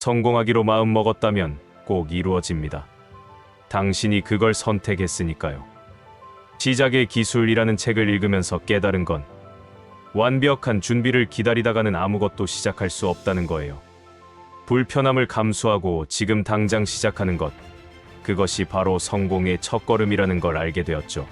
성공하기로 마음먹었다면 꼭 이루어집니다. 당신이 그걸 선택했으니까요. 시작의 기술이라는 책을 읽으면서 깨달은 건 완벽한 준비를 기다리다가는 아무것도 시작할 수 없다는 거예요. 불편함을 감수하고 지금 당장 시작하는 것, 그것이 바로 성공의 첫걸음이라는 걸 알게 되었죠.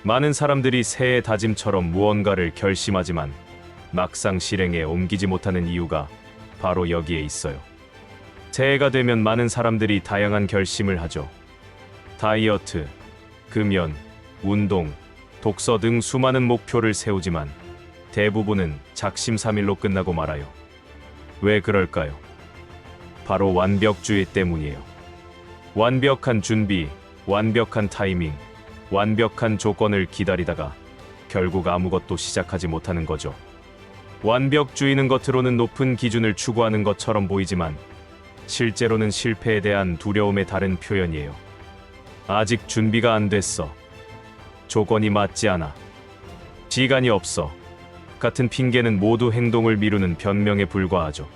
많은 사람들이 새해 다짐처럼 무언가를 결심하지만 막상 실행에 옮기지 못하는 이유가 바로 여기에 있어요. 새해가 되면 많은 사람들이 다양한 결심을 하죠. 다이어트, 금연, 운동, 독서 등 수많은 목표를 세우지만 대부분은 작심삼일로 끝나고 말아요. 왜 그럴까요? 바로 완벽주의 때문이에요. 완벽한 준비, 완벽한 타이밍, 완벽한 조건을 기다리다가 결국 아무것도 시작하지 못하는 거죠. 완벽주의는 겉으로는 높은 기준을 추구하는 것처럼 보이지만 실제로는 실패에 대한 두려움의 다른 표현이에요. 아직 준비가 안 됐어. 조건이 맞지 않아. 시간이 없어. 같은 핑계는 모두 행동을 미루는 변명에 불과하죠.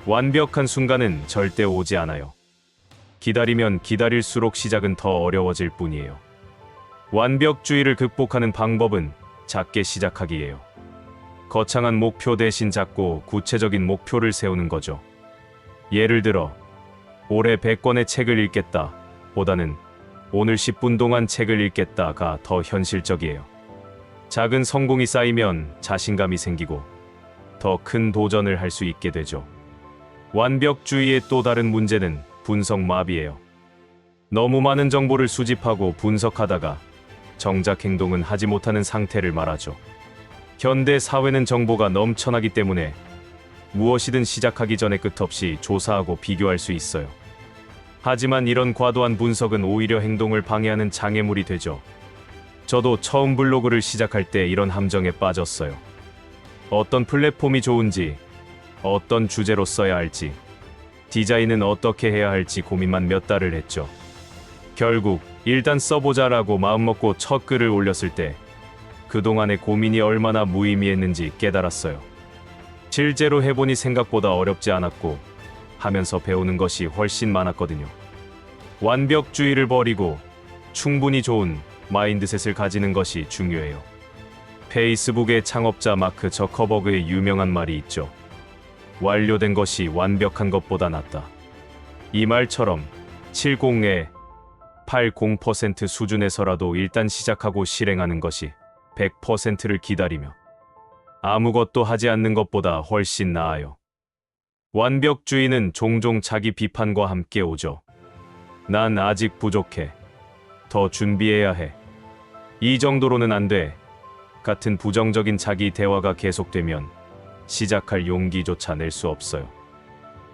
완벽한 순간은 절대 오지 않아요. 기다리면 기다릴수록 시작은 더 어려워질 뿐이에요. 완벽주의를 극복하는 방법은 작게 시작하기예요. 거창한 목표 대신 작고 구체적인 목표를 세우는 거죠. 예를 들어 올해 100권의 책을 읽겠다 보다는 오늘 10분 동안 책을 읽겠다가 더 현실적이에요. 작은 성공이 쌓이면 자신감이 생기고 더 큰 도전을 할 수 있게 되죠. 완벽주의의 또 다른 문제는 분석 마비예요. 너무 많은 정보를 수집하고 분석하다가 정작 행동은 하지 못하는 상태를 말하죠. 현대 사회는 정보가 넘쳐나기 때문에 무엇이든 시작하기 전에 끝없이 조사하고 비교할 수 있어요. 하지만 이런 과도한 분석은 오히려 행동을 방해하는 장애물이 되죠. 저도 처음 블로그를 시작할 때 이런 함정에 빠졌어요. 어떤 플랫폼이 좋은지, 어떤 주제로 써야 할지, 디자인은 어떻게 해야 할지 고민만 몇 달을 했죠. 결국 일단 써보자라고 마음먹고 첫 글을 올렸을 때 그동안의 고민이 얼마나 무의미했는지 깨달았어요. 실제로 해보니 생각보다 어렵지 않았고 하면서 배우는 것이 훨씬 많았거든요. 완벽주의를 버리고 충분히 좋은 마인드셋을 가지는 것이 중요해요. 페이스북의 창업자 마크 저커버그의 유명한 말이 있죠. 완료된 것이 완벽한 것보다 낫다. 이 말처럼 70에 80% 수준에서라도 일단 시작하고 실행하는 것이 100%를 기다리며 아무것도 하지 않는 것보다 훨씬 나아요. 완벽주의는 종종 자기 비판과 함께 오죠. 난 아직 부족해. 더 준비해야 해. 이 정도로는 안 돼. 같은 부정적인 자기 대화가 계속되면 시작할 용기조차 낼 수 없어요.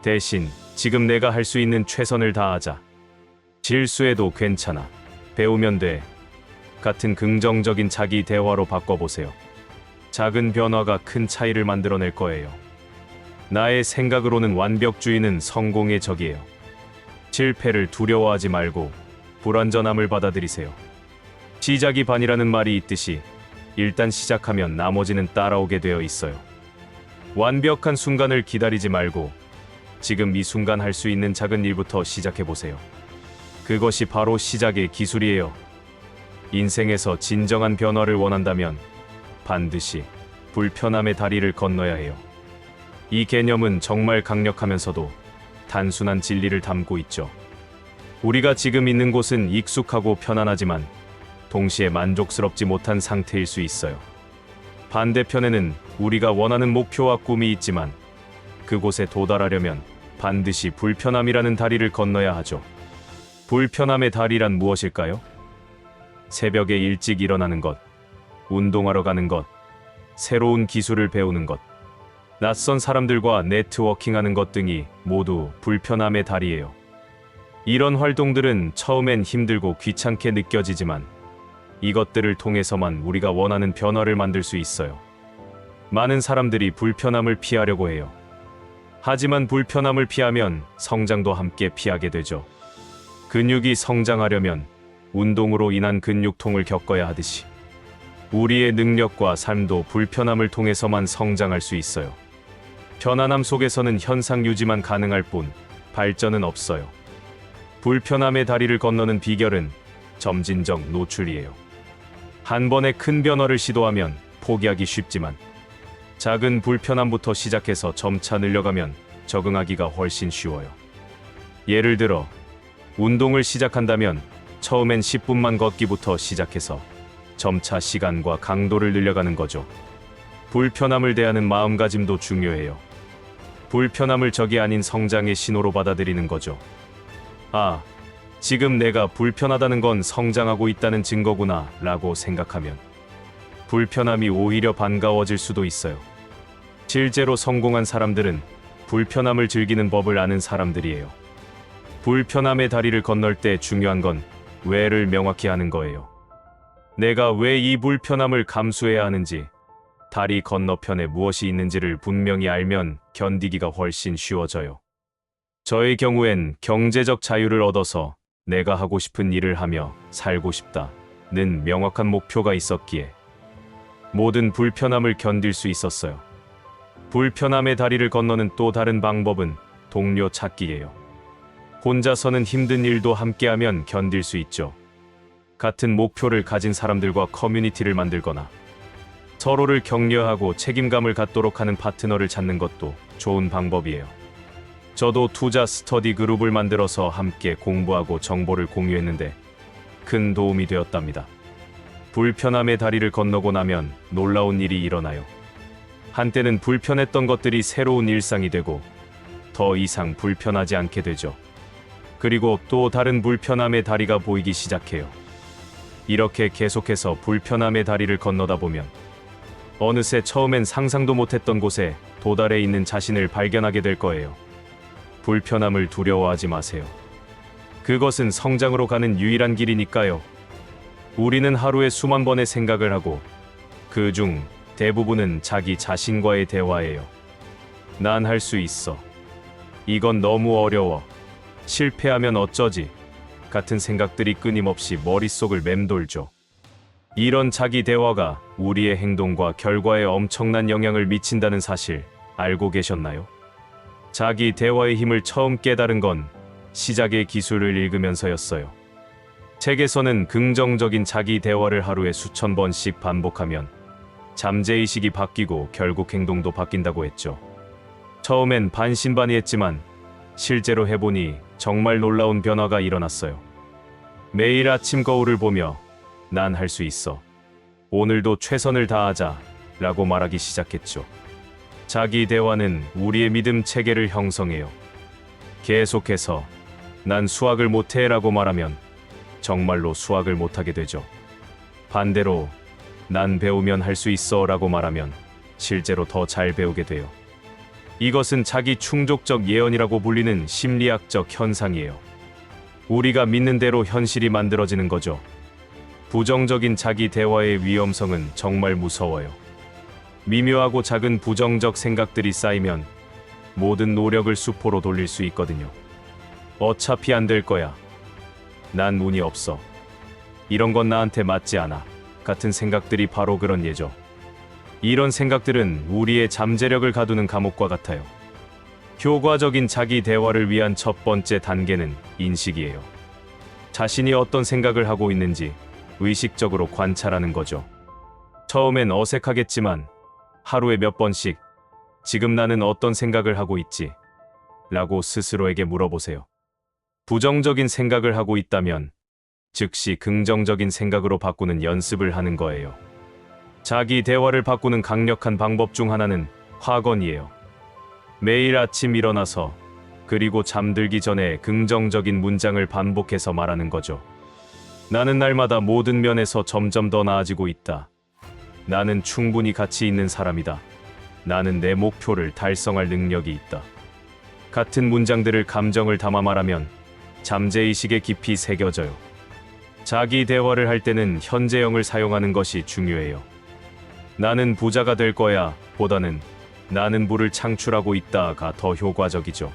대신 지금 내가 할 수 있는 최선을 다하자. 실수해도 괜찮아. 배우면 돼. 같은 긍정적인 자기 대화로 바꿔보세요. 작은 변화가 큰 차이를 만들어낼 거예요. 나의 생각으로는 완벽주의는 성공의 적이에요. 실패를 두려워하지 말고 불완전함을 받아들이세요. 시작이 반이라는 말이 있듯이 일단 시작하면 나머지는 따라오게 되어 있어요. 완벽한 순간을 기다리지 말고 지금 이 순간 할 수 있는 작은 일부터 시작해보세요. 그것이 바로 시작의 기술이에요. 인생에서 진정한 변화를 원한다면 반드시 불편함의 다리를 건너야 해요. 이 개념은 정말 강력하면서도 단순한 진리를 담고 있죠. 우리가 지금 있는 곳은 익숙하고 편안하지만 동시에 만족스럽지 못한 상태일 수 있어요. 반대편에는 우리가 원하는 목표와 꿈이 있지만 그곳에 도달하려면 반드시 불편함이라는 다리를 건너야 하죠. 불편함의 다리란 무엇일까요? 새벽에 일찍 일어나는 것, 운동하러 가는 것, 새로운 기술을 배우는 것, 낯선 사람들과 네트워킹하는 것 등이 모두 불편함의 다리예요. 이런 활동들은 처음엔 힘들고 귀찮게 느껴지지만 이것들을 통해서만 우리가 원하는 변화를 만들 수 있어요. 많은 사람들이 불편함을 피하려고 해요. 하지만 불편함을 피하면 성장도 함께 피하게 되죠. 근육이 성장하려면 운동으로 인한 근육통을 겪어야 하듯이 우리의 능력과 삶도 불편함을 통해서만 성장할 수 있어요. 편안함 속에서는 현상 유지만 가능할 뿐 발전은 없어요. 불편함의 다리를 건너는 비결은 점진적 노출이에요. 한 번에 큰 변화를 시도하면 포기하기 쉽지만 작은 불편함부터 시작해서 점차 늘려가면 적응하기가 훨씬 쉬워요. 예를 들어 운동을 시작한다면 처음엔 10분만 걷기부터 시작해서 점차 시간과 강도를 늘려가는 거죠. 불편함을 대하는 마음가짐도 중요해요. 불편함을 적이 아닌 성장의 신호로 받아들이는 거죠. 아, 지금 내가 불편하다는 건 성장하고 있다는 증거구나 라고 생각하면 불편함이 오히려 반가워질 수도 있어요. 실제로 성공한 사람들은 불편함을 즐기는 법을 아는 사람들이에요. 불편함의 다리를 건널 때 중요한 건 왜를 명확히 하는 거예요. 내가 왜 이 불편함을 감수해야 하는지, 다리 건너편에 무엇이 있는지를 분명히 알면 견디기가 훨씬 쉬워져요. 저의 경우엔 경제적 자유를 얻어서 내가 하고 싶은 일을 하며 살고 싶다는 명확한 목표가 있었기에 모든 불편함을 견딜 수 있었어요. 불편함의 다리를 건너는 또 다른 방법은 동료 찾기예요. 혼자서는 힘든 일도 함께하면 견딜 수 있죠. 같은 목표를 가진 사람들과 커뮤니티를 만들거나 서로를 격려하고 책임감을 갖도록 하는 파트너를 찾는 것도 좋은 방법이에요. 저도 투자 스터디 그룹을 만들어서 함께 공부하고 정보를 공유했는데 큰 도움이 되었답니다. 불편함의 다리를 건너고 나면 놀라운 일이 일어나요. 한때는 불편했던 것들이 새로운 일상이 되고 더 이상 불편하지 않게 되죠. 그리고 또 다른 불편함의 다리가 보이기 시작해요. 이렇게 계속해서 불편함의 다리를 건너다 보면 어느새 처음엔 상상도 못했던 곳에 도달해 있는 자신을 발견하게 될 거예요. 불편함을 두려워하지 마세요. 그것은 성장으로 가는 유일한 길이니까요. 우리는 하루에 수만 번의 생각을 하고 그중 대부분은 자기 자신과의 대화예요. 난 할 수 있어. 이건 너무 어려워. 실패하면 어쩌지? 같은 생각들이 끊임없이 머릿속을 맴돌죠. 이런 자기 대화가 우리의 행동과 결과에 엄청난 영향을 미친다는 사실 알고 계셨나요? 자기 대화의 힘을 처음 깨달은 건 시작의 기술을 읽으면서였어요. 책에서는 긍정적인 자기 대화를 하루에 수천 번씩 반복하면 잠재의식이 바뀌고 결국 행동도 바뀐다고 했죠. 처음엔 반신반의했지만 실제로 해보니 정말 놀라운 변화가 일어났어요. 매일 아침 거울을 보며 난 할 수 있어. 오늘도 최선을 다하자 라고 말하기 시작했죠. 자기 대화는 우리의 믿음 체계를 형성해요. 계속해서 난 수학을 못해 라고 말하면 정말로 수학을 못하게 되죠. 반대로 난 배우면 할 수 있어 라고 말하면 실제로 더 잘 배우게 돼요. 이것은 자기 충족적 예언이라고 불리는 심리학적 현상이에요. 우리가 믿는 대로 현실이 만들어지는 거죠. 부정적인 자기 대화의 위험성은 정말 무서워요. 미묘하고 작은 부정적 생각들이 쌓이면 모든 노력을 수포로 돌릴 수 있거든요. 어차피 안 될 거야. 난 운이 없어. 이런 건 나한테 맞지 않아. 같은 생각들이 바로 그런 예죠. 이런 생각들은 우리의 잠재력을 가두는 감옥과 같아요. 효과적인 자기 대화를 위한 첫 번째 단계는 인식이에요. 자신이 어떤 생각을 하고 있는지 의식적으로 관찰하는 거죠. 처음엔 어색하겠지만 하루에 몇 번씩 지금 나는 어떤 생각을 하고 있지? 라고 스스로에게 물어보세요. 부정적인 생각을 하고 있다면 즉시 긍정적인 생각으로 바꾸는 연습을 하는 거예요. 자기 대화를 바꾸는 강력한 방법 중 하나는 확언이에요. 매일 아침 일어나서 그리고 잠들기 전에 긍정적인 문장을 반복해서 말하는 거죠. 나는 날마다 모든 면에서 점점 더 나아지고 있다. 나는 충분히 가치 있는 사람이다. 나는 내 목표를 달성할 능력이 있다. 같은 문장들을 감정을 담아 말하면 잠재의식에 깊이 새겨져요. 자기 대화를 할 때는 현재형을 사용하는 것이 중요해요. 나는 부자가 될 거야 보다는 나는 부를 창출하고 있다가 더 효과적이죠.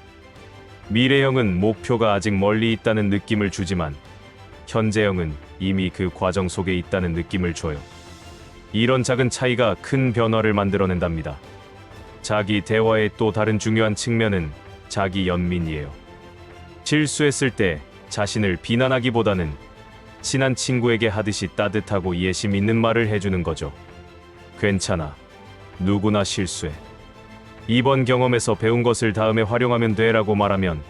미래형은 목표가 아직 멀리 있다는 느낌을 주지만 현재형은 이미 그 과정 속에 있다는 느낌을 줘요. 이런 작은 차이가 큰 변화를 만들어낸답니다. 자기 대화의 또 다른 중요한 측면은 자기 연민이에요. 실수했을 때 자신을 비난하기보다는 친한 친구에게 하듯이 따뜻하고 이해심 있는 말을 해주는 거죠. 괜찮아. 누구나 실수해. 이번 경험에서 배운 것을 다음에 활용하면 돼라고 말하면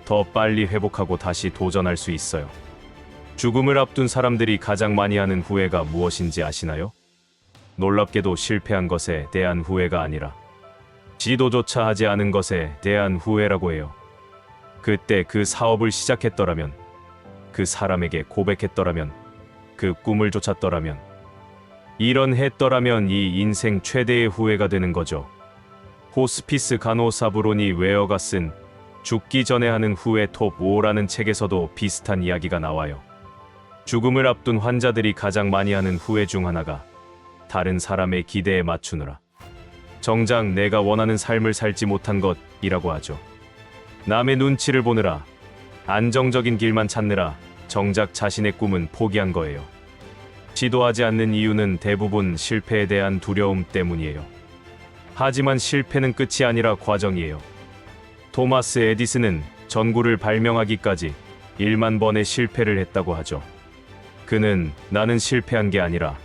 더 빨리 회복하고 다시 도전할 수 있어요. 죽음을 앞둔 사람들이 가장 많이 하는 후회가 무엇인지 아시나요? 놀랍게도 실패한 것에 대한 후회가 아니라 시도조차 하지 않은 것에 대한 후회라고 해요. 그때 그 사업을 시작했더라면, 그 사람에게 고백했더라면, 그 꿈을 쫓았더라면, 이런 했더라면 이 인생 최대의 후회가 되는 거죠. 호스피스 간호사 브로니 웨어가 쓴 죽기 전에 하는 후회 톱 5라는 책에서도 비슷한 이야기가 나와요. 죽음을 앞둔 환자들이 가장 많이 하는 후회 중 하나가 다른 사람의 기대에 맞추느라 정작 내가 원하는 삶을 살지 못한 것이라고 하죠. 남의 눈치를 보느라, 안정적인 길만 찾느라 정작 자신의 꿈은 포기한 거예요. 시도하지 않는 이유는 대부분 실패에 대한 두려움 때문이에요. 하지만 실패는 끝이 아니라 과정이에요. 토마스 에디슨은 전구를 발명하기까지 1만 번의 실패를 했다고 하죠. 그는 나는 실패한 게 아니라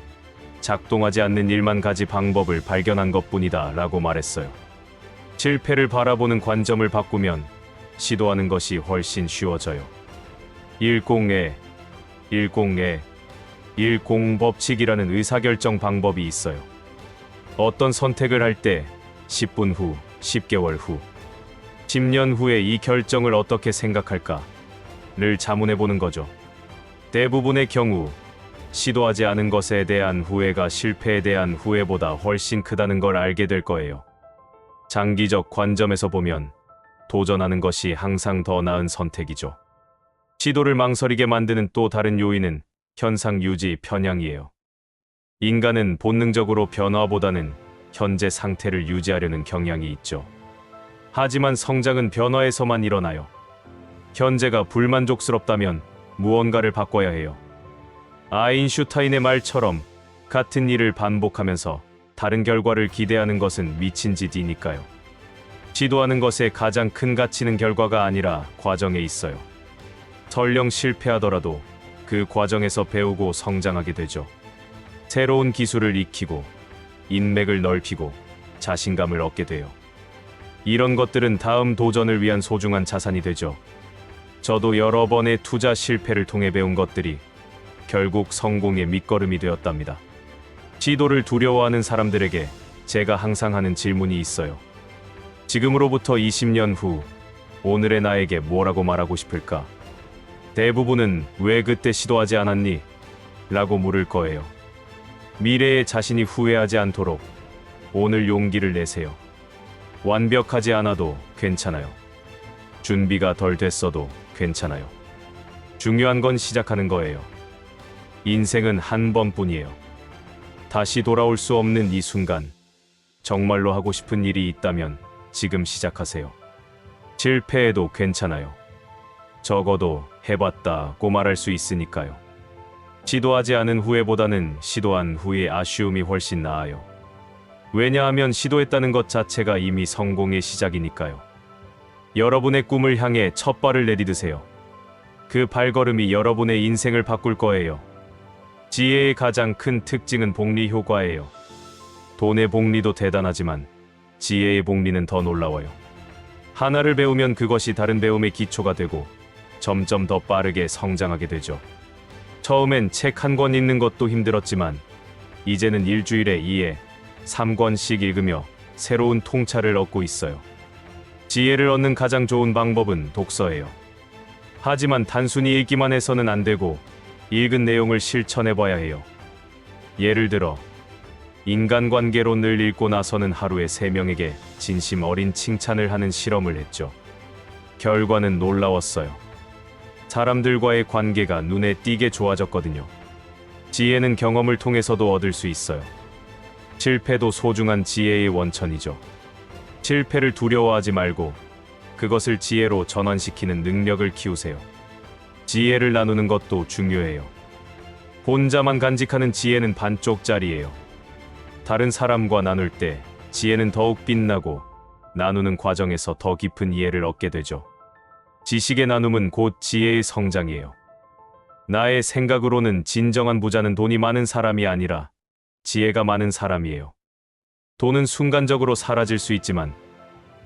작동하지 않는 1만 가지 방법을 발견한 것뿐이다 라고 말했어요. 실패를 바라보는 관점을 바꾸면 시도하는 것이 훨씬 쉬워져요. 102, 10 법칙이라는 의사결정 방법이 있어요. 어떤 선택을 할 때 10분 후, 10개월 후, 10년 후에 이 결정을 어떻게 생각할까를 자문해보는 거죠. 대부분의 경우 시도하지 않은 것에 대한 후회가 실패에 대한 후회보다 훨씬 크다는 걸 알게 될 거예요. 장기적 관점에서 보면 도전하는 것이 항상 더 나은 선택이죠. 시도를 망설이게 만드는 또 다른 요인은 현상 유지 편향이에요. 인간은 본능적으로 변화보다는 현재 상태를 유지하려는 경향이 있죠. 하지만 성장은 변화에서만 일어나요. 현재가 불만족스럽다면 무언가를 바꿔야 해요. 아인슈타인의 말처럼 같은 일을 반복하면서 다른 결과를 기대하는 것은 미친 짓이니까요. 시도하는 것의 가장 큰 가치는 결과가 아니라 과정에 있어요. 설령 실패하더라도 그 과정에서 배우고 성장하게 되죠. 새로운 기술을 익히고 인맥을 넓히고 자신감을 얻게 돼요. 이런 것들은 다음 도전을 위한 소중한 자산이 되죠. 저도 여러 번의 투자 실패를 통해 배운 것들이 결국 성공의 밑거름이 되었답니다. 시도를 두려워하는 사람들에게 제가 항상 하는 질문이 있어요. 지금으로부터 20년 후 오늘의 나에게 뭐라고 말하고 싶을까? 대부분은 왜 그때 시도하지 않았니? 라고 물을 거예요. 미래에 자신이 후회하지 않도록 오늘 용기를 내세요. 완벽하지 않아도 괜찮아요. 준비가 덜 됐어도 괜찮아요. 중요한 건 시작하는 거예요. 인생은 한 번뿐이에요. 다시 돌아올 수 없는 이 순간, 정말로 하고 싶은 일이 있다면 지금 시작하세요. 실패해도 괜찮아요. 적어도 해봤다고 말할 수 있으니까요. 시도하지 않은 후회보다는 시도한 후의 아쉬움이 훨씬 나아요. 왜냐하면 시도했다는 것 자체가 이미 성공의 시작이니까요. 여러분의 꿈을 향해 첫 발을 내디드세요. 그 발걸음이 여러분의 인생을 바꿀 거예요. 지혜의 가장 큰 특징은 복리 효과예요. 돈의 복리도 대단하지만 지혜의 복리는 더 놀라워요. 하나를 배우면 그것이 다른 배움의 기초가 되고 점점 더 빠르게 성장하게 되죠. 처음엔 책 한 권 읽는 것도 힘들었지만 이제는 일주일에 2에 3권씩 읽으며 새로운 통찰을 얻고 있어요. 지혜를 얻는 가장 좋은 방법은 독서예요. 하지만 단순히 읽기만 해서는 안 되고 읽은 내용을 실천해봐야 해요. 예를 들어 인간관계로 늘 읽고 나서는 하루에 3명에게 진심 어린 칭찬을 하는 실험을 했죠. 결과는 놀라웠어요. 사람들과의 관계가 눈에 띄게 좋아졌거든요. 지혜는 경험을 통해서도 얻을 수 있어요. 실패도 소중한 지혜의 원천이죠. 실패를 두려워하지 말고 그것을 지혜로 전환시키는 능력을 키우세요. 지혜를 나누는 것도 중요해요. 혼자만 간직하는 지혜는 반쪽짜리예요. 다른 사람과 나눌 때 지혜는 더욱 빛나고 나누는 과정에서 더 깊은 이해를 얻게 되죠. 지식의 나눔은 곧 지혜의 성장이에요. 나의 생각으로는 진정한 부자는 돈이 많은 사람이 아니라 지혜가 많은 사람이에요. 돈은 순간적으로 사라질 수 있지만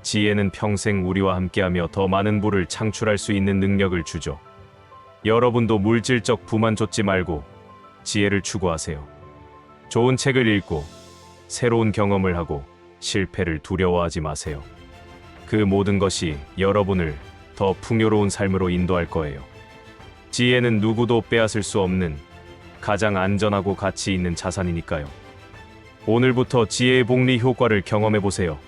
지혜는 평생 우리와 함께하며 더 많은 부를 창출할 수 있는 능력을 주죠. 여러분도 물질적 부만 좇지 말고 지혜를 추구하세요. 좋은 책을 읽고 새로운 경험을 하고 실패를 두려워하지 마세요. 그 모든 것이 여러분을 더 풍요로운 삶으로 인도할 거예요. 지혜는 누구도 빼앗을 수 없는 가장 안전하고 가치 있는 자산이니까요. 오늘부터 지혜의 복리 효과를 경험해 보세요.